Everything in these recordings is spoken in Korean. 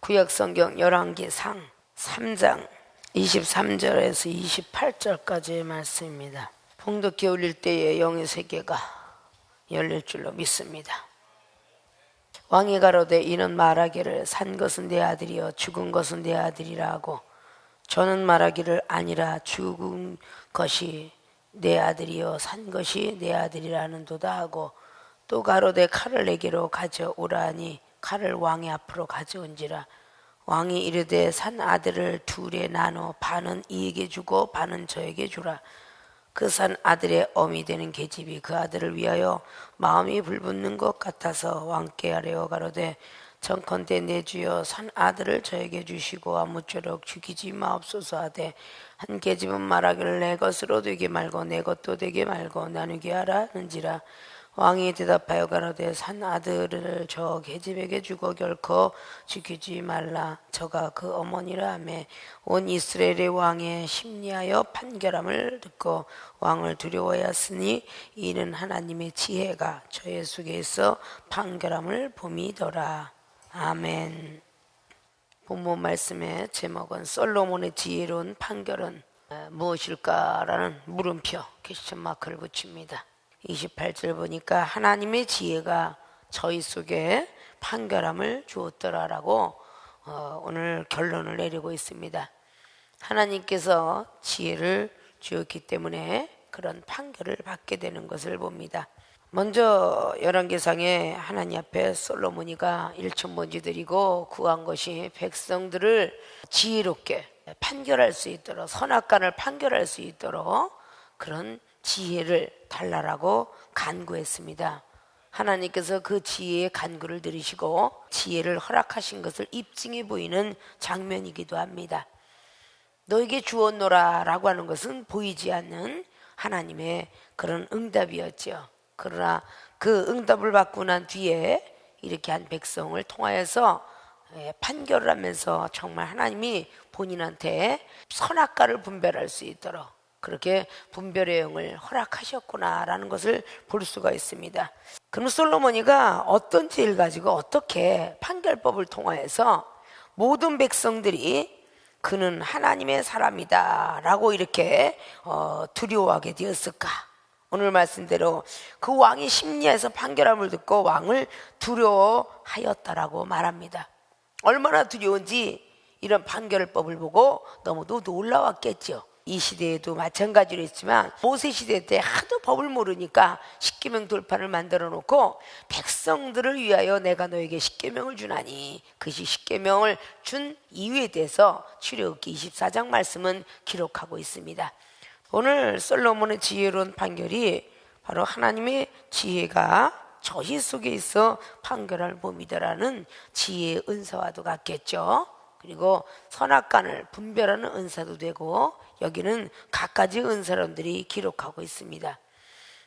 구약성경 열왕기상 3장 23절에서 28절까지의 말씀입니다. 봉독기 올릴 때에 영의 세계가 열릴 줄로 믿습니다. 왕이 가로되 이는 말하기를 산 것은 내 아들이요 죽은 것은 내 아들이라 하고 저는 말하기를 아니라 죽은 것이 내 아들이요 산 것이 내 아들이라 하는도다 하고 또 가로되 칼을 내게로 가져오라 하니 칼을 왕의 앞으로 가져온지라. 왕이 이르되 산 아들을 둘에 나눠 반은 이에게 주고 반은 저에게 주라. 그 산 아들의 어미 되는 계집이 그 아들을 위하여 마음이 불붙는 것 같아서 왕께 아뢰어 가로되 청컨대 내 주여 산 아들을 저에게 주시고 아무쪼록 죽이지 마옵소서 하되 한 계집은 말하기를 내 것으로 되게 말고 내 것도 되게 말고 나누게 하라 하는지라. 왕이 대답하여 가로되 산 아들을 저 계집에게 주고 결코 죽이지 말라. 저가 그 어머니라 하매 온 이스라엘의 왕의 심리하여 판결함을 듣고 왕을 두려워하였으니 이는 하나님의 지혜가 저의 속에 있어 판결함을 봄이더라. 아멘. 본문 말씀의 제목은 솔로몬의 지혜로운 판결은 무엇일까라는 물음표 퀘스천 마크를 붙입니다. 28절 보니까 하나님의 지혜가 저희 속에 판결함을 주었더라라고 오늘 결론을 내리고 있습니다. 하나님께서 지혜를 주었기 때문에 그런 판결을 받게 되는 것을 봅니다. 먼저 열왕기상에 하나님 앞에 솔로몬이가 일천번지 드리고 구한 것이 백성들을 지혜롭게 판결할 수 있도록 선악간을 판결할 수 있도록 그런 지혜를 달라라고 간구했습니다. 하나님께서 그 지혜의 간구를 들으시고 지혜를 허락하신 것을 입증해 보이는 장면이기도 합니다. 너에게 주었노라 라고 하는 것은 보이지 않는 하나님의 그런 응답이었죠. 그러나 그 응답을 받고 난 뒤에 이렇게 한 백성을 통하여서 판결을 하면서 정말 하나님이 본인한테 선악과를 분별할 수 있도록 그렇게 분별의 영을 허락하셨구나라는 것을 볼 수가 있습니다. 그럼 솔로몬이가 어떤 지혜를 가지고 어떻게 판결법을 통하여서 모든 백성들이 그는 하나님의 사람이다 라고 이렇게 두려워하게 되었을까? 오늘 말씀대로 그 왕이 심리에서 판결함을 듣고 왕을 두려워하였다라고 말합니다. 얼마나 두려운지 이런 판결법을 보고 너무도 놀라웠겠죠. 이 시대에도 마찬가지로 했지만 모세 시대 때 하도 법을 모르니까 십계명 돌판을 만들어 놓고 백성들을 위하여 내가 너에게 십계명을 주나니 그것이 십계명을 준 이유에 대해서 출애굽기 24장 말씀은 기록하고 있습니다. 오늘 솔로몬의 지혜로운 판결이 바로 하나님의 지혜가 저희 속에 있어 판결할 봄이다라는 지혜의 은사와도 같겠죠. 그리고 선악간을 분별하는 은사도 되고 여기는 갖가지 은사론들이 기록하고 있습니다.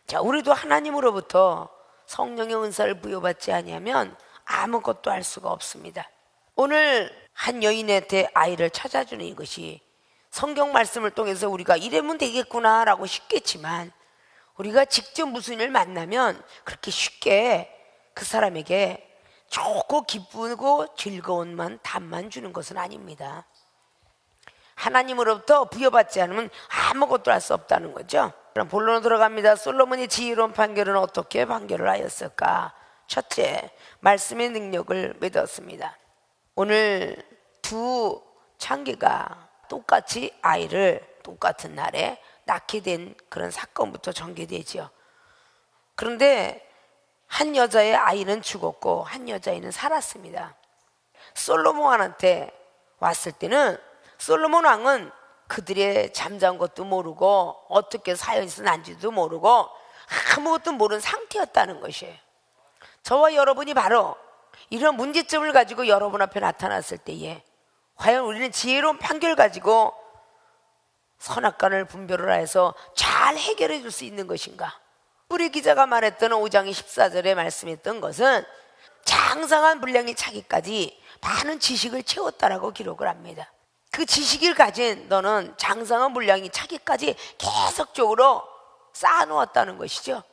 자, 우리도 하나님으로부터 성령의 은사를 부여받지 아니하면 아무것도 할 수가 없습니다. 오늘 한 여인한테 아이를 찾아주는 이것이 성경 말씀을 통해서 우리가 이러면 되겠구나라고 쉽겠지만 우리가 직접 무슨 일 만나면 그렇게 쉽게 그 사람에게 좋고 기쁘고 즐거운 답만 주는 것은 아닙니다. 하나님으로부터 부여받지 않으면 아무것도 할 수 없다는 거죠. 그럼 본론으로 들어갑니다. 솔로몬의 지혜로운 판결은 어떻게 판결을 하였을까? 첫째, 말씀의 능력을 믿었습니다. 오늘 두 창기가 똑같이 아이를 똑같은 날에 낳게 된 그런 사건부터 전개되죠. 그런데 한 여자의 아이는 죽었고 한 여자아이는 살았습니다. 솔로몬한테 왔을 때는 솔로몬 왕은 그들의 잠자는 것도 모르고 어떻게 사연이 난지도 모르고 아무것도 모르는 상태였다는 것이에요. 저와 여러분이 바로 이런 문제점을 가지고 여러분 앞에 나타났을 때에 과연 우리는 지혜로운 판결을 가지고 선악간을 분별을 해서 잘 해결해 줄 수 있는 것인가? 우리 기자가 말했던 5장 14절에 말씀했던 것은 장성한 분량이 차기까지 많은 지식을 채웠다라고 기록을 합니다. 그 지식을 가진 너는 장성한 분량이 차기까지 계속적으로 쌓아놓았다는 것이죠.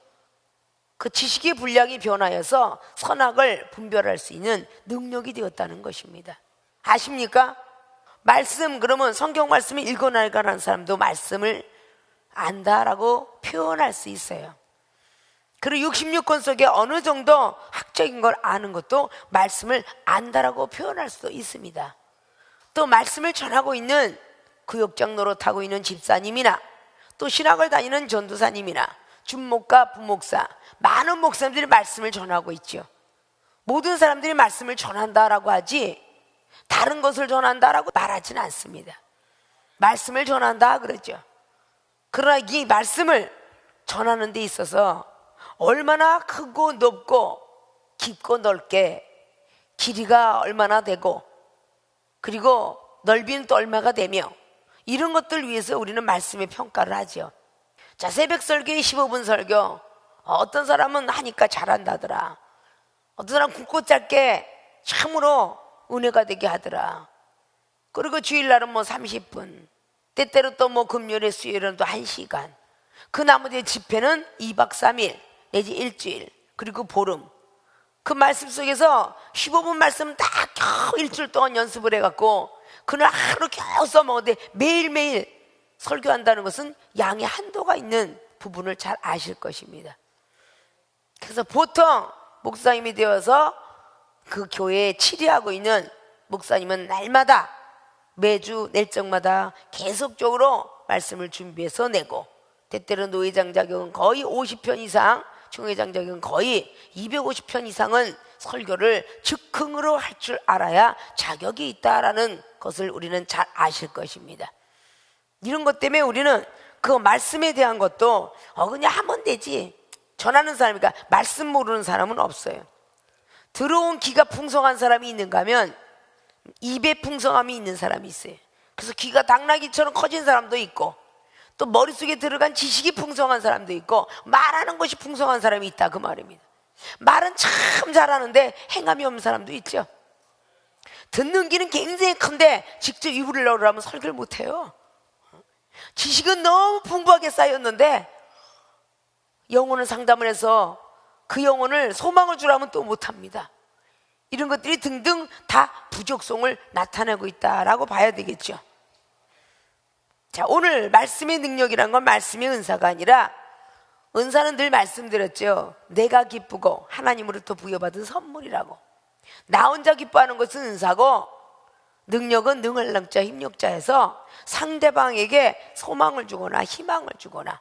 그 지식의 분량이 변하여서 선악을 분별할 수 있는 능력이 되었다는 것입니다. 아십니까? 말씀, 그러면 성경 말씀을 읽어나가는 사람도 말씀을 안다라고 표현할 수 있어요. 그리고 66권 속에 어느 정도 학적인 걸 아는 것도 말씀을 안다라고 표현할 수도 있습니다. 또 말씀을 전하고 있는 구역장 노릇하고 있는 집사님이나 또 신학을 다니는 전도사님이나 준목과 부목사, 많은 목사님들이 말씀을 전하고 있죠. 모든 사람들이 말씀을 전한다라고 하지 다른 것을 전한다라고 말하지는 않습니다. 말씀을 전한다 그러죠. 그러나 이 말씀을 전하는 데 있어서 얼마나 크고 높고 깊고 넓게 길이가 얼마나 되고 그리고 넓이는 또 얼마가 되며 이런 것들 위해서 우리는 말씀의 평가를 하죠. 자, 새벽 설교에 15분 설교 어떤 사람은 하니까 잘한다더라. 어떤 사람은 굵고 짧게 참으로 은혜가 되게 하더라. 그리고 주일날은 뭐 30분, 때때로 또 뭐 금요일에 수요일은 또 1시간, 그 나머지 집회는 2박 3일 내지 일주일, 그리고 보름. 그 말씀 속에서 15분 말씀 다 겨우 일주일 동안 연습을 해갖고 그날 하루 겨우 써먹는데 매일매일 설교한다는 것은 양의 한도가 있는 부분을 잘 아실 것입니다. 그래서 보통 목사님이 되어서 그 교회에 치리하고 있는 목사님은 날마다 매주 낼적마다 계속적으로 말씀을 준비해서 내고, 때때로 노회장 자격은 거의 50편 이상, 총회장 자격은 거의 250편 이상은 설교를 즉흥으로 할 줄 알아야 자격이 있다라는 것을 우리는 잘 아실 것입니다. 이런 것 때문에 우리는 그 말씀에 대한 것도 그냥 하면 되지, 전하는 사람이니까 말씀 모르는 사람은 없어요. 들어온 귀가 풍성한 사람이 있는가 하면 입에 풍성함이 있는 사람이 있어요. 그래서 귀가 당나귀처럼 커진 사람도 있고 또 머릿속에 들어간 지식이 풍성한 사람도 있고 말하는 것이 풍성한 사람이 있다 그 말입니다. 말은 참 잘하는데 행함이 없는 사람도 있죠. 듣는 귀는 굉장히 큰데 직접 입을 넣으라면 설교를 못해요. 지식은 너무 풍부하게 쌓였는데 영혼을 상담을 해서 그 영혼을 소망을 주라면 또 못합니다. 이런 것들이 등등 다 부족성을 나타내고 있다라고 봐야 되겠죠. 자, 오늘 말씀의 능력이란 건 말씀의 은사가 아니라, 은사는 늘 말씀드렸죠. 내가 기쁘고 하나님으로부터 부여받은 선물이라고. 나 혼자 기뻐하는 것은 은사고, 능력은 능을 능자 힘력자에서 상대방에게 소망을 주거나 희망을 주거나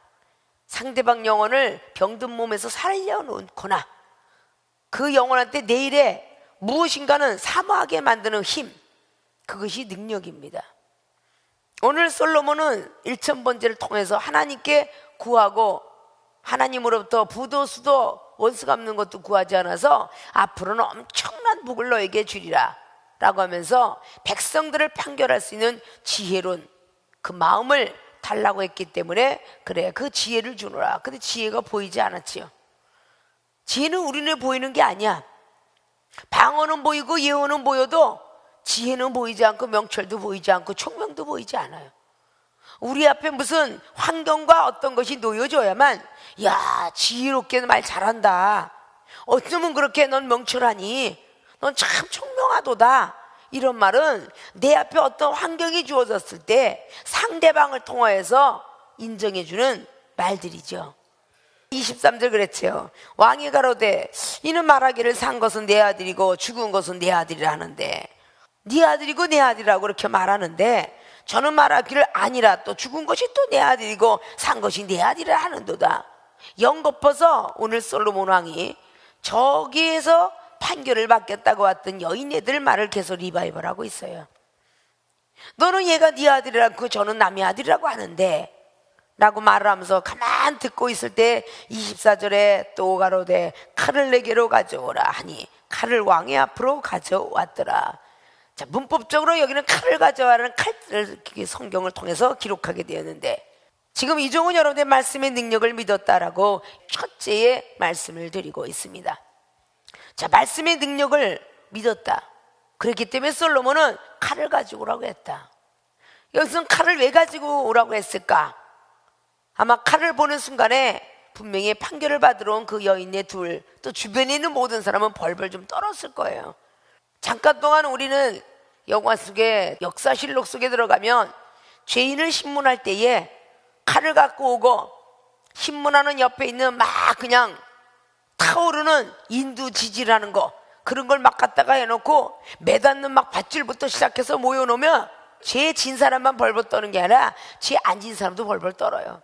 상대방 영혼을 병든 몸에서 살려놓거나 그 영혼한테 내일에 무엇인가는 사모하게 만드는 힘, 그것이 능력입니다. 오늘 솔로몬은 1000번제를 통해서 하나님께 구하고 하나님으로부터 부도 수도 원수 갚는 것도 구하지 않아서 앞으로는 엄청난 복을 너에게 주리라 라고 하면서 백성들을 판결할 수 있는 지혜로운 그 마음을 달라고 했기 때문에 그래 그 지혜를 주노라. 근데 지혜가 보이지 않았지요. 지혜는 우리는 보이는 게 아니야. 방언은 보이고 예언은 보여도 지혜는 보이지 않고 명철도 보이지 않고 총명도 보이지 않아요. 우리 앞에 무슨 환경과 어떤 것이 놓여져야만, 야, 지혜롭게 말 잘한다, 어쩌면 그렇게 넌 명철하니, 넌 참 총명하도다, 이런 말은 내 앞에 어떤 환경이 주어졌을 때 상대방을 통하여서 인정해주는 말들이죠. 23절 그랬죠. 왕이 가로되 이는 말하기를 산 것은 내 아들이고 죽은 것은 내 아들이라 하는데, 네 아들이고 내 아들이라고 그렇게 말하는데 저는 말하기를 아니라 또 죽은 것이 또 내 아들이고 산 것이 내 아들이라 하는도다. 연거퍼서 오늘 솔로몬 왕이 저기에서 판결을 받겠다고 왔던 여인애들 말을 계속 리바이벌하고 있어요. 너는 얘가 네 아들이라고 저는 남의 아들이라고 하는데 라고 말을 하면서 가만 듣고 있을 때 24절에 또 가로되 칼을 내게로 가져오라 하니 칼을 왕의 앞으로 가져왔더라. 자, 문법적으로 여기는 칼을 가져와라는 칼을 성경을 통해서 기록하게 되었는데, 지금 이종훈 여러분의 말씀의 능력을 믿었다라고 첫째의 말씀을 드리고 있습니다. 자, 말씀의 능력을 믿었다. 그렇기 때문에 솔로몬은 칼을 가지고 오라고 했다. 여기서는 칼을 왜 가지고 오라고 했을까? 아마 칼을 보는 순간에 분명히 판결을 받으러 온 그 여인네 둘, 또 주변에 있는 모든 사람은 벌벌 좀 떨었을 거예요. 잠깐 동안 우리는 영화 속에 역사실록 속에 들어가면 죄인을 신문할 때에 칼을 갖고 오고 신문하는 옆에 있는 막 그냥 타오르는 인두지지라는 거 그런 걸 막 갖다가 해놓고 매닫는 막 밧줄부터 시작해서 모여놓으면 죄 진 사람만 벌벌 떠는 게 아니라 죄 안 진 사람도 벌벌 떨어요.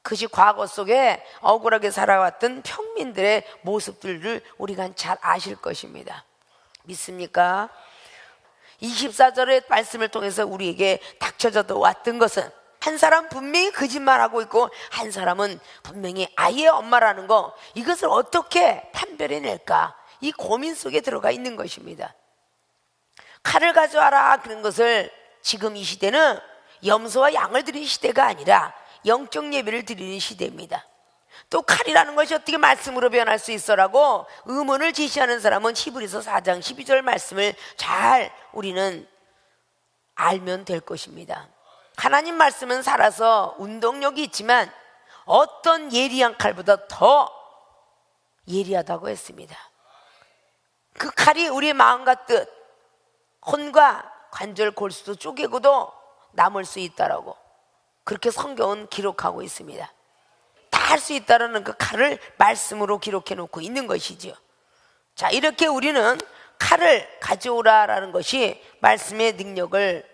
그것이 과거 속에 억울하게 살아왔던 평민들의 모습들을 우리가 잘 아실 것입니다. 믿습니까? 24절의 말씀을 통해서 우리에게 닥쳐져 왔던 것은 한 사람 분명히 거짓말하고 있고 한 사람은 분명히 아이의 엄마라는 거, 이것을 어떻게 판별해낼까, 이 고민 속에 들어가 있는 것입니다. 칼을 가져와라 그런 것을 지금 이 시대는 염소와 양을 드리는 시대가 아니라 영적 예배를 드리는 시대입니다. 또 칼이라는 것이 어떻게 말씀으로 변할 수 있어라고 의문을 제시하는 사람은 히브리서 4장 12절 말씀을 잘 우리는 알면 될 것입니다. 하나님 말씀은 살아서 운동력이 있지만 어떤 예리한 칼보다 더 예리하다고 했습니다. 그 칼이 우리의 마음과 뜻, 혼과 관절 골수도 쪼개고도 남을 수 있다라고 그렇게 성경은 기록하고 있습니다. 다 할 수 있다라는 그 칼을 말씀으로 기록해 놓고 있는 것이죠. 자, 이렇게 우리는 칼을 가져오라라는 것이 말씀의 능력을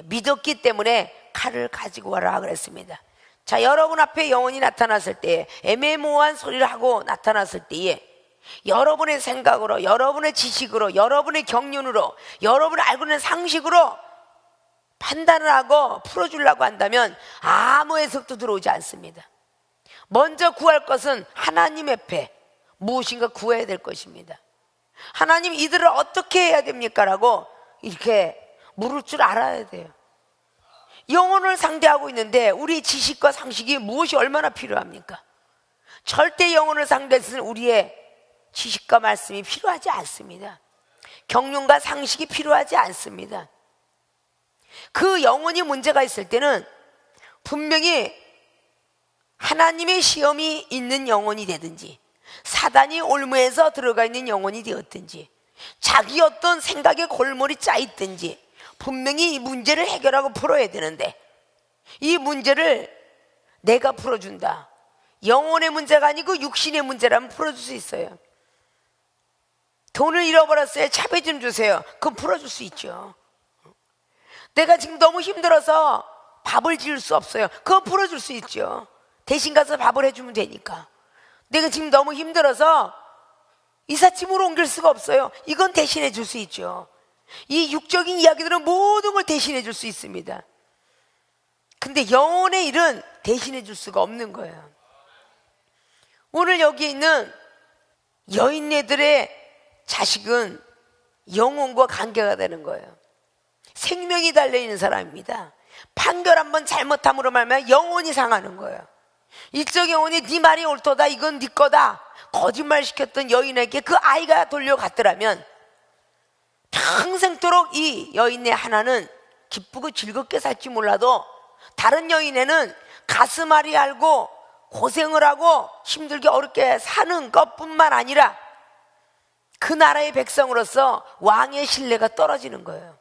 믿었기 때문에 칼을 가지고 와라 그랬습니다. 자, 여러분 앞에 영혼이 나타났을 때, 애매모호한 소리를 하고 나타났을 때에 여러분의 생각으로, 여러분의 지식으로, 여러분의 경륜으로, 여러분이 알고 있는 상식으로 판단을 하고 풀어주려고 한다면 아무 해석도 들어오지 않습니다. 먼저 구할 것은 하나님 앞에 무엇인가 구해야 될 것입니다. 하나님, 이들을 어떻게 해야 됩니까? 라고 이렇게 물을 줄 알아야 돼요. 영혼을 상대하고 있는데 우리 지식과 상식이 무엇이 얼마나 필요합니까? 절대 영혼을 상대해서는 우리의 지식과 말씀이 필요하지 않습니다. 경륜과 상식이 필요하지 않습니다. 그 영혼이 문제가 있을 때는 분명히 하나님의 시험이 있는 영혼이 되든지 사단이 올무해서 들어가 있는 영혼이 되었든지 자기 어떤 생각에 골몰이 짜 있든지 분명히 이 문제를 해결하고 풀어야 되는데 이 문제를 내가 풀어준다. 영혼의 문제가 아니고 육신의 문제라면 풀어줄 수 있어요. 돈을 잃어버렸어요. 차비 좀 주세요. 그럼 풀어줄 수 있죠. 내가 지금 너무 힘들어서 밥을 지을 수 없어요. 그거 풀어줄 수 있죠. 대신 가서 밥을 해주면 되니까. 내가 지금 너무 힘들어서 이삿짐으로 옮길 수가 없어요. 이건 대신해 줄 수 있죠. 이 육적인 이야기들은 모든 걸 대신해 줄 수 있습니다. 근데 영혼의 일은 대신해 줄 수가 없는 거예요. 오늘 여기 있는 여인네들의 자식은 영혼과 관계가 되는 거예요. 생명이 달려있는 사람입니다. 판결 한번 잘못함으로 말하면 영혼이 상하는 거예요. 일적 영혼이 네 말이 옳도다, 이건 네 거다 거짓말 시켰던 여인에게 그 아이가 돌려갔더라면 평생토록 이 여인네 하나는 기쁘고 즐겁게 살지 몰라도 다른 여인에는 가슴앓이 알고 고생을 하고 힘들게 어렵게 사는 것뿐만 아니라 그 나라의 백성으로서 왕의 신뢰가 떨어지는 거예요.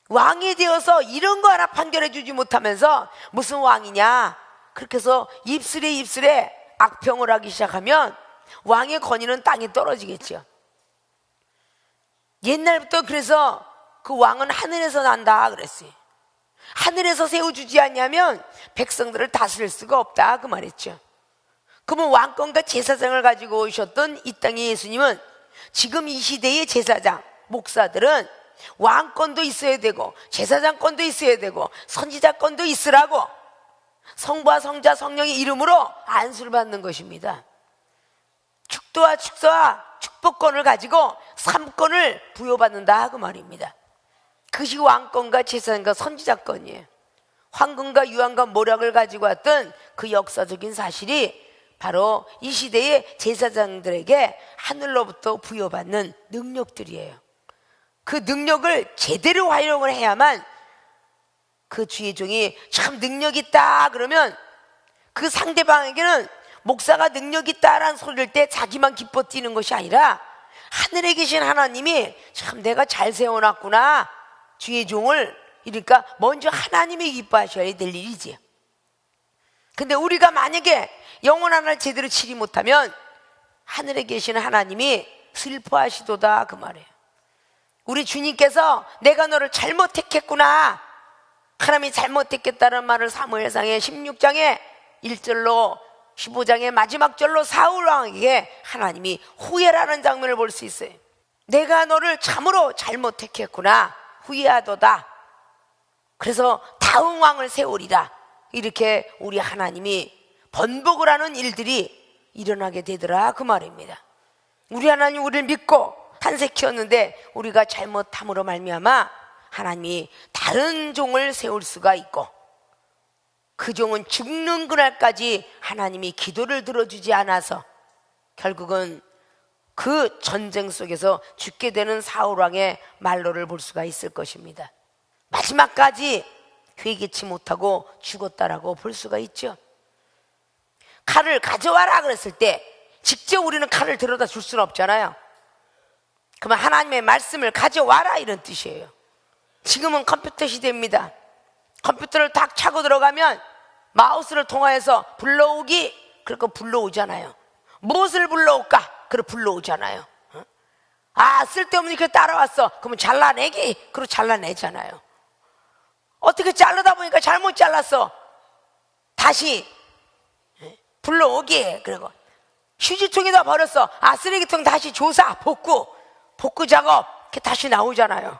왕이 되어서 이런 거 하나 판결해 주지 못하면서 무슨 왕이냐 그렇게 해서 입술에 악평을 하기 시작하면 왕의 권위는 땅에 떨어지겠죠. 옛날부터 그래서 그 왕은 하늘에서 난다 그랬어요. 하늘에서 세워주지 않냐면 백성들을 다스릴 수가 없다 그 말했죠. 그러면 왕권과 제사장을 가지고 오셨던 이 땅의 예수님은 지금 이 시대의 제사장, 목사들은 왕권도 있어야 되고 제사장권도 있어야 되고 선지자권도 있으라고 성부와 성자 성령의 이름으로 안수를 받는 것입니다. 축도와 축복권을 가지고 3권을 부여받는다 그 말입니다. 그것이 왕권과 제사장과 선지자권이에요. 황금과 유황과 모략을 가지고 왔던 그 역사적인 사실이 바로 이 시대의 제사장들에게 하늘로부터 부여받는 능력들이에요. 그 능력을 제대로 활용을 해야만 그 주의 종이 참 능력 있다 그러면 그 상대방에게는 목사가 능력 있다라는 소리를 때 자기만 기뻐 뛰는 것이 아니라 하늘에 계신 하나님이 참 내가 잘 세워놨구나, 주의 종을. 이러니까 먼저 하나님이 기뻐하셔야 될 일이지. 근데 우리가 만약에 영혼 하나를 제대로 치지 못하면 하늘에 계신 하나님이 슬퍼하시도다, 그 말이에요. 우리 주님께서 내가 너를 잘못 택했구나, 하나님이 잘못 택했다는 말을 사무엘상의 16장에 1절로 15장의 마지막 절로 사울 왕에게 하나님이 후회라는 장면을 볼 수 있어요. 내가 너를 참으로 잘못 택했구나, 후회하도다. 그래서 다음 왕을 세우리라. 이렇게 우리 하나님이 번복을 하는 일들이 일어나게 되더라, 그 말입니다. 우리 하나님 우리를 믿고 탄생시켰는데 우리가 잘못함으로 말미암아 하나님이 다른 종을 세울 수가 있고, 그 종은 죽는 그날까지 하나님이 기도를 들어주지 않아서 결국은 그 전쟁 속에서 죽게 되는 사울왕의 말로를 볼 수가 있을 것입니다. 마지막까지 회개치 못하고 죽었다라고 볼 수가 있죠. 칼을 가져와라 그랬을 때 직접 우리는 칼을 들여다 줄 수는 없잖아요. 그러면 하나님의 말씀을 가져와라, 이런 뜻이에요. 지금은 컴퓨터 시대입니다. 컴퓨터를 딱 차고 들어가면 마우스를 통하여서 불러오기, 그러니까 불러오잖아요. 무엇을 불러올까? 그래 불러오잖아요. 아, 쓸데없는 이렇게 따라왔어, 그러면 잘라내기, 그리고 잘라내잖아요. 어떻게 자르다 보니까 잘못 잘랐어, 다시 불러오기. 그리고 휴지통에다 버렸어, 아, 쓰레기통 다시 조사, 복구 작업, 이렇게 다시 나오잖아요.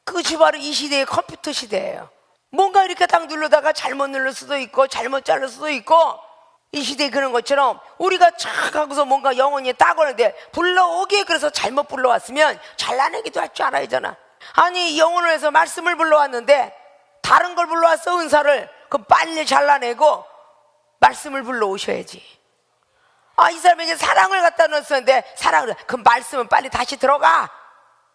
그것이 바로 이 시대의 컴퓨터 시대예요. 뭔가 이렇게 딱 누르다가 잘못 눌릴 수도 있고 잘못 자를 수도 있고, 이 시대에 그런 것처럼 우리가 착 하고서 뭔가 영혼이 딱 오는데 불러오기, 그래서 잘못 불러왔으면 잘라내기도 할 줄 알아야 되잖아. 아니, 영혼을 해서 말씀을 불러왔는데 다른 걸 불러왔어, 은사를. 그럼 빨리 잘라내고 말씀을 불러오셔야지. 아, 이 사람에게 사랑을 갖다 넣었는데 사랑을, 그럼 말씀은 빨리 다시 들어가.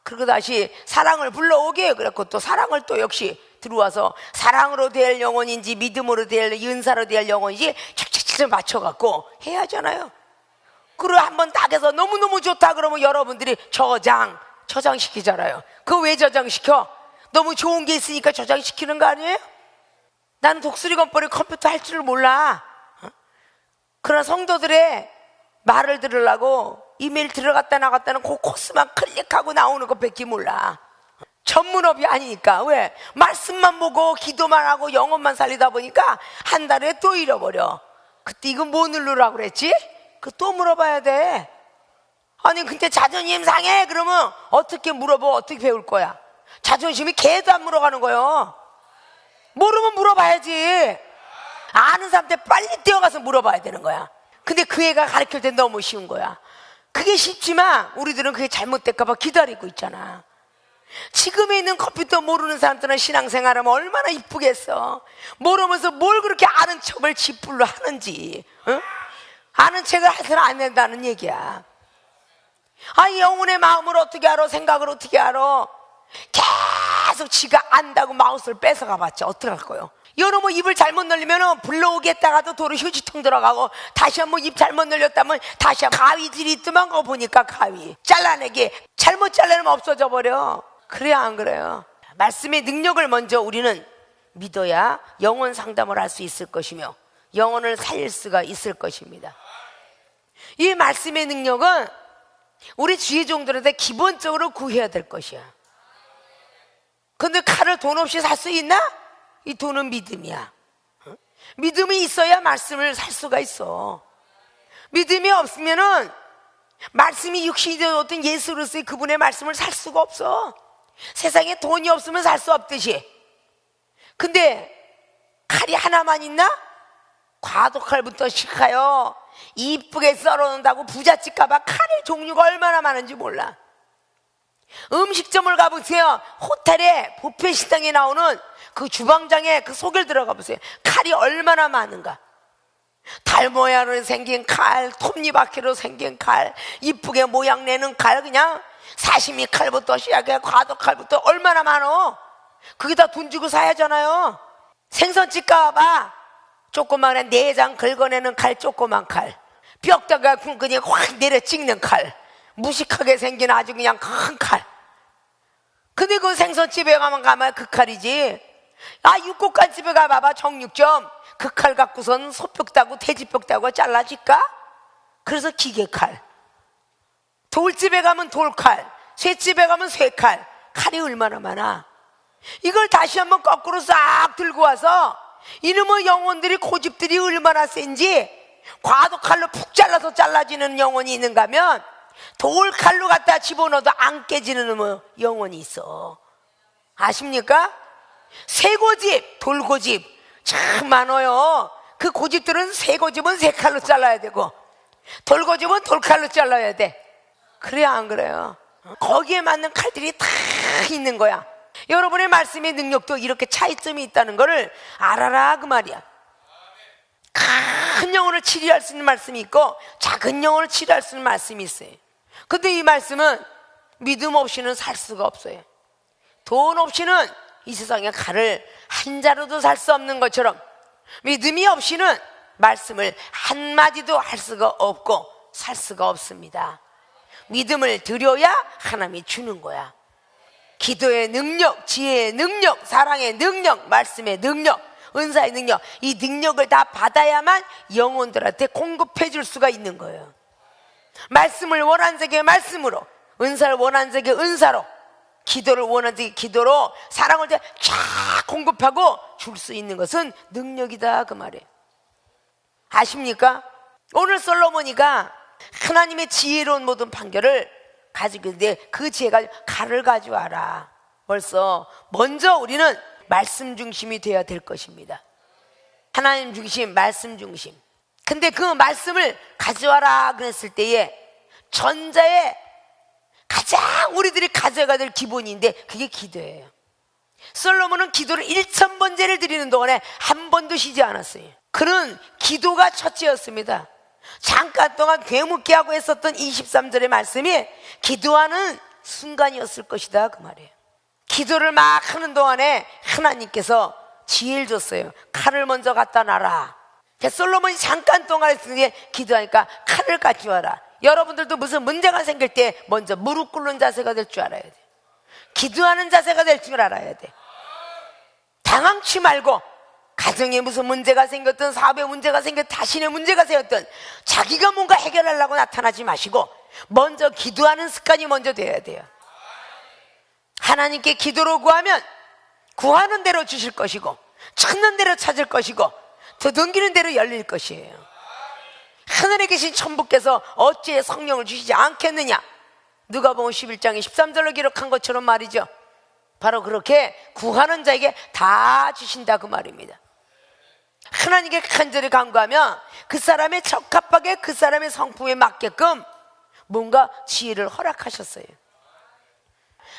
그리고 다시 사랑을 불러오게. 그래갖고 또 사랑을 또 역시 들어와서 사랑으로 될 영혼인지 믿음으로 될, 은사로 될 영혼인지 착착착 맞춰갖고 해야 하잖아요. 그리고 한번 딱 해서 너무너무 좋다 그러면 여러분들이 저장시키잖아요. 그거 왜 저장시켜? 너무 좋은 게 있으니까 저장시키는 거 아니에요? 나는 독수리 건벌이 컴퓨터 할 줄을 몰라. 그런 성도들의 말을 들으려고 이메일 들어갔다 나갔다는 그 코스만 클릭하고 나오는 거 밖에 몰라. 전문업이 아니니까. 왜? 말씀만 보고 기도만 하고 영혼만 살리다 보니까 한 달에 또 잃어버려. 그때 이거 뭐 누르라고 그랬지? 그 또 물어봐야 돼. 아니, 근데 자존심 상해 그러면 어떻게 물어보, 어떻게 배울 거야? 자존심이 개도 안 물어가는 거예요. 모르면 물어봐야지. 아는 사람한테 빨리 뛰어가서 물어봐야 되는 거야. 근데 그 애가 가르칠 때 너무 쉬운 거야. 그게 쉽지만 우리들은 그게 잘못될까 봐 기다리고 있잖아. 지금에 있는 컴퓨터 모르는 사람들은 신앙생활하면 얼마나 이쁘겠어. 모르면서 뭘 그렇게 아는 척을 짓불로 하는지. 응? 아는 척을 해서는 안 된다는 얘기야. 아, 영혼의 마음을 어떻게 알아? 생각을 어떻게 알아? 계속 지가 안다고 마우스를 뺏어가 봤자 어떡할 거예요? 여러분 입을 잘못 늘리면 불러오겠다가도 도로 휴지통 들어가고, 다시 한번 입 잘못 늘렸다면 다시 한번 가위질이 있더만 거 보니까 가위 잘라내기, 잘못 잘라내면 없어져 버려. 그래요, 안 그래요? 말씀의 능력을 먼저 우리는 믿어야 영혼 상담을 할 수 있을 것이며 영혼을 살릴 수가 있을 것입니다. 이 말씀의 능력은 우리 주의 종들한테 기본적으로 구해야 될 것이야. 근데 칼을 돈 없이 살 수 있나? 이 돈은 믿음이야. 믿음이 있어야 말씀을 살 수가 있어. 믿음이 없으면은 말씀이 육신이 되었던 예수 그리스도의 그분의 말씀을 살 수가 없어. 세상에 돈이 없으면 살 수 없듯이. 근데 칼이 하나만 있나? 과도칼부터 시작하여 이쁘게 썰어놓는다고 부잣집 가봐 칼의 종류가 얼마나 많은지 몰라. 음식점을 가보세요. 호텔에 뷔페 식당에 나오는 그 주방장에 그 속을 들어가 보세요. 칼이 얼마나 많은가. 달 모양으로 생긴 칼, 톱니바퀴로 생긴 칼, 이쁘게 모양 내는 칼, 그냥 사시미 칼부터 시작해 과도칼부터 얼마나 많어. 그게 다 돈 주고 사야 하잖아요. 생선집 가봐. 조그만한 내장 긁어내는 칼, 조그만 칼, 뼈다가 그냥 확 내려 찍는 칼, 무식하게 생긴 아주 그냥 큰 칼. 근데 그 생선집에 가면 그 칼이지. 육고간집에 가봐봐. 정육점 그 칼 갖고선 소뼈 따고 돼지뼈 따고 잘라질까? 그래서 기계칼. 돌집에 가면 돌칼, 쇠집에 가면 쇠칼. 칼이 얼마나 많아. 이걸 다시 한번 거꾸로 싹 들고 와서 이놈의 영혼들이, 고집들이 얼마나 센지, 과도칼로 푹 잘라서 잘라지는 영혼이 있는가 하면 돌칼로 갖다 집어넣어도 안 깨지는 놈의 영혼이 있어. 아십니까? 쇠고집, 돌고집 참 많아요. 그 고집들은 쇠고집은 쇠칼로 잘라야 되고 돌고집은 돌칼로 잘라야 돼. 그래야 안 그래요? 거기에 맞는 칼들이 다 있는 거야. 여러분의 말씀의 능력도 이렇게 차이점이 있다는 것을 알아라 그 말이야. 큰 영혼을 치료할 수 있는 말씀이 있고 작은 영혼을 치료할 수 있는 말씀이 있어요. 근데 이 말씀은 믿음 없이는 살 수가 없어요. 돈 없이는 이 세상에 칼을 한 자루도 살 수 없는 것처럼 믿음이 없이는 말씀을 한마디도 할 수가 없고 살 수가 없습니다. 믿음을 드려야 하나님이 주는 거야. 기도의 능력, 지혜의 능력, 사랑의 능력, 말씀의 능력, 은사의 능력, 이 능력을 다 받아야만 영혼들한테 공급해 줄 수가 있는 거예요. 말씀을 원하는 자에게 말씀으로, 은사를 원하는 자에게 은사로, 기도를 원하는 자에게 기도로, 사랑을 쫙 공급하고 줄 수 있는 것은 능력이다 그 말이에요. 아십니까? 오늘 솔로몬이가 하나님의 지혜로운 모든 판결을 가지고 있는데 그 지혜가 칼을 가져와라. 벌써 먼저 우리는 말씀 중심이 되어야 될 것입니다. 하나님 중심, 말씀 중심. 근데 그 말씀을 가져와라 그랬을 때에 전자에 가장 우리들이 가져가야 될 기본인데 그게 기도예요. 솔로몬은 기도를 1000번제를 드리는 동안에 한 번도 쉬지 않았어요. 그는 기도가 첫째였습니다. 잠깐 동안 괴묻게 하고 했었던 23절의 말씀이 기도하는 순간이었을 것이다 그 말이에요. 기도를 막 하는 동안에 하나님께서 지혜를 줬어요. 칼을 먼저 갖다 놔라. 솔로몬이 잠깐 동안 했을 때 기도하니까 칼을 가져와라. 여러분들도 무슨 문제가 생길 때 먼저 무릎 꿇는 자세가 될 줄 알아야 돼. 기도하는 자세가 될 줄 알아야 돼. 당황치 말고 가정에 무슨 문제가 생겼든 사업에 문제가 생겼든 자신의 문제가 생겼든 자기가 뭔가 해결하려고 나타나지 마시고 먼저 기도하는 습관이 먼저 돼야 돼요. 하나님께 기도로 구하면 구하는 대로 주실 것이고 찾는 대로 찾을 것이고 두둥기는 대로 열릴 것이에요. 하늘에 계신 천부께서 어찌 성령을 주시지 않겠느냐. 누가복음 11장에 13절로 기록한 것처럼 말이죠. 바로 그렇게 구하는 자에게 다 주신다 그 말입니다. 하나님께 간절히 간구하면 그 사람의 적합하게 그 사람의 성품에 맞게끔 뭔가 지혜를 허락하셨어요.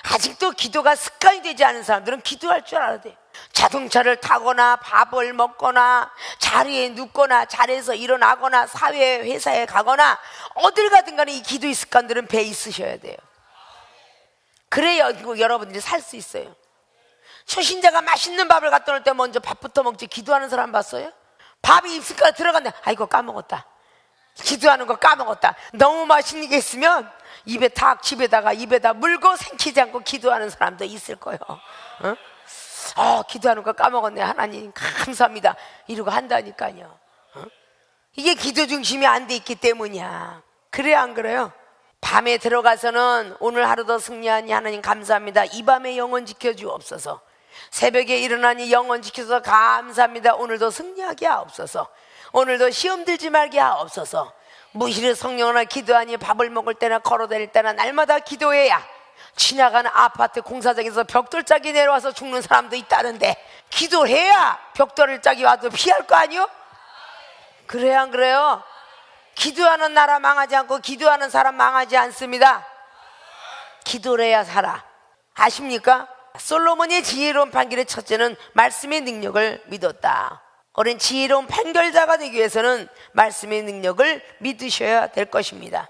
아직도 기도가 습관이 되지 않은 사람들은 기도할 줄 알아야 돼요. 자동차를 타거나 밥을 먹거나 자리에 눕거나 자리에서 일어나거나 사회 회사에 가거나 어딜 가든 간에 이 기도의 습관들은 배에 있으셔야 돼요. 그래야 여러분들이 살 수 있어요. 초신자가 맛있는 밥을 갖다 놓을 때 먼저 밥부터 먹지 기도하는 사람 봤어요? 밥이 입술까지 들어갔네. 아이고 까먹었다. 기도하는 거 까먹었다. 너무 맛있는 게 있으면 입에 탁 집에다가 입에다 물고 생기지 않고 기도하는 사람도 있을 거예요. 기도하는 거 까먹었네. 하나님 감사합니다. 이러고 한다니까요. 이게 기도 중심이 안 돼 있기 때문이야. 그래 안 그래요? 밤에 들어가서는 오늘 하루도 승리하니 하나님 감사합니다. 이 밤에 영혼 지켜주옵소서. 새벽에 일어나니 영혼 지켜서 감사합니다. 오늘도 승리하게 하옵소서. 오늘도 시험 들지 말게 하옵소서. 무실의 성령을 기도하니 밥을 먹을 때나 걸어다닐 때나 날마다 기도해야 지나가는 아파트 공사장에서 벽돌짝이 내려와서 죽는 사람도 있다는데 기도해야 벽돌짝이 와도 피할 거 아니요? 그래야 안 그래요? 기도하는 나라 망하지 않고 기도하는 사람 망하지 않습니다. 기도를 해야 살아. 아십니까? 솔로몬의 지혜로운 판결의 첫째는 말씀의 능력을 믿었다. 우린 지혜로운 판결자가 되기 위해서는 말씀의 능력을 믿으셔야 될 것입니다.